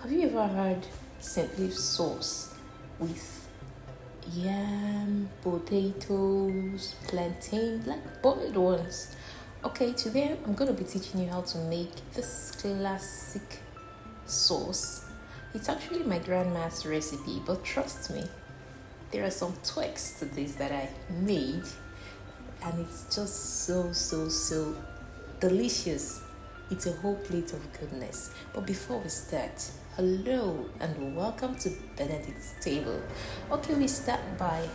Have you ever had Scentleaf sauce with yam, potatoes, plantain, like boiled ones? Okay, today I'm going to be teaching you how to make this classic sauce. It's actually my grandma's recipe, but trust me, there are some tweaks to this that I made, and it's just so delicious. It's a whole plate of goodness. But before we start, hello and welcome to Benedict's table. Okay, we start by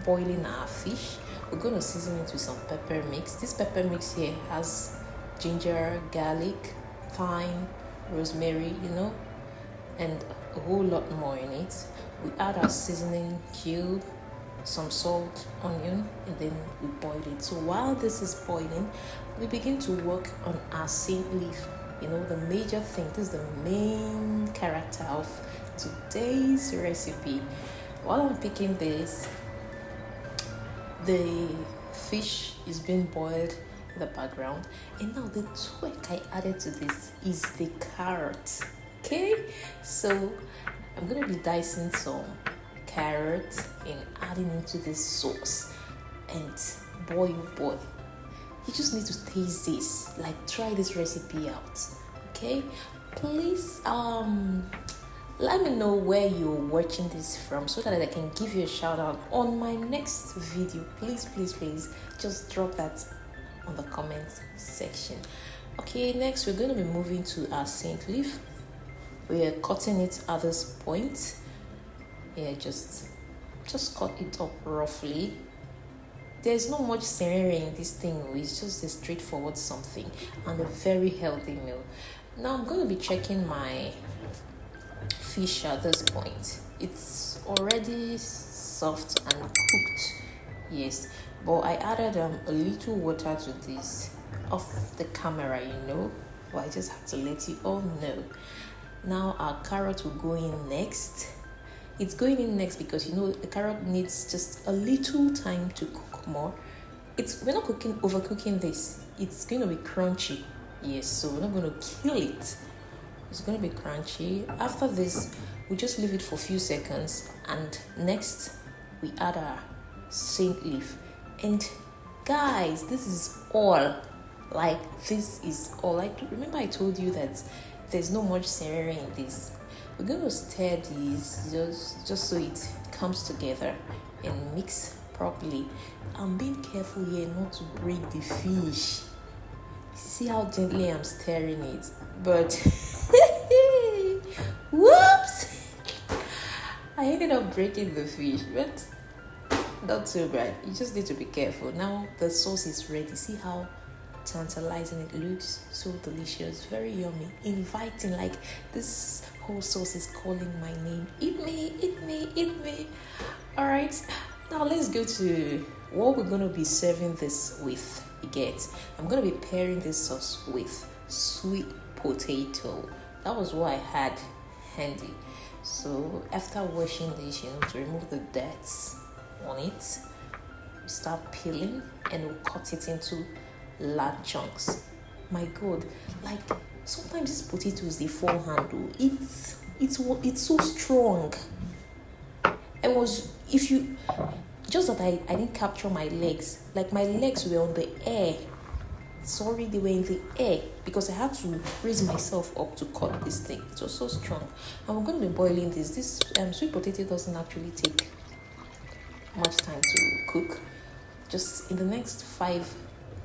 boiling our fish. We're going to season it with some pepper mix. This pepper mix here has ginger, garlic, thyme, rosemary, and a whole lot more in it. We add our seasoning cube, some salt, onion, and then we boil it. So while this is boiling, we begin to work on our Scentleaf. The major thing. This is the main character of today's recipe. While I'm picking this, the fish is being boiled in the background, and now the tweak I added to this is the carrot. Okay, so I'm gonna be dicing some carrot and adding into this sauce, and boy oh boy, you just need to taste this. Like, try this recipe out. Okay, please let me know where you're watching this from so that I can give you a shout out on my next video. Please just drop that on the comments section. Okay, next we're going to be moving to our Scentleaf. We are cutting it at this point. Yeah, just cut it up roughly. There's not much ceremony in this thing. It's just a straightforward something and a very healthy meal. Now I'm going to be checking my fish at this point. It's already soft and cooked. Yes, but I added a little water to this off the camera, But I just have to let you all know. Now our carrot will go in next. It's going in next because the carrot needs just a little time to cook more. We're not overcooking this. It's going to be crunchy. Yes, so we're not going to kill it. It's going to be crunchy. After this, we just leave it for a few seconds, and next we add our Scentleaf. And guys, this is all. Remember I told you that there's not much ceremony in this. We're going to stir these just so it comes together and mix properly. I'm being careful here not to break the fish. See how gently I'm stirring it, but whoops, I ended up breaking the fish, but not too bad. You just need to be careful. Now the sauce is ready. See how tantalizing it looks? So delicious, very yummy, inviting. Like, this whole sauce is calling my name. Eat me. All right, now let's go to what we're going to be serving this with. I'm going to be pairing this sauce with sweet potato. That was what I had handy. So after washing this, to remove the dirt on it, we start peeling and we'll cut it into large chunks. My God, like, sometimes these potatoes, they fall handle. It's so strong. Just that I didn't capture my legs. Like, my legs were on the air. Sorry, they were in the air because I had to raise myself up to cut this thing. It was so strong. And we're going to be boiling this. This sweet potato doesn't actually take much time to cook. Just in the next 5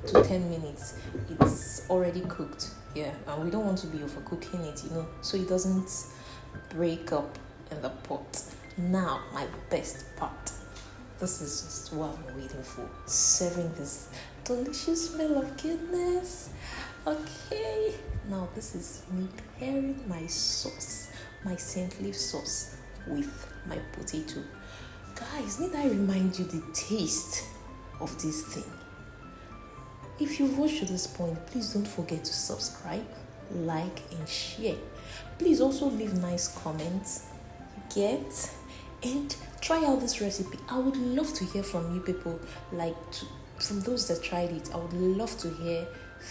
to 10 minutes, it's already cooked. Yeah, and we don't want to be overcooking it, so it doesn't break up in the pot. Now, my best part. This is just what I'm waiting for. Serving this delicious meal of goodness. Okay, now this is me pairing my sauce, my Scentleaf sauce, with my potato. Guys, need I remind you the taste of this thing? If you've watched to this point, please don't forget to subscribe, like, and share. Please also leave nice comments. And try out this recipe. I would love to hear from you people, from those that tried it. I would love to hear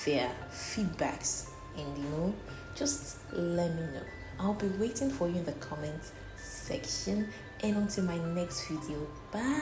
their feedbacks, and just let me know. I'll be waiting for you in the comments section, and until my next video. Bye.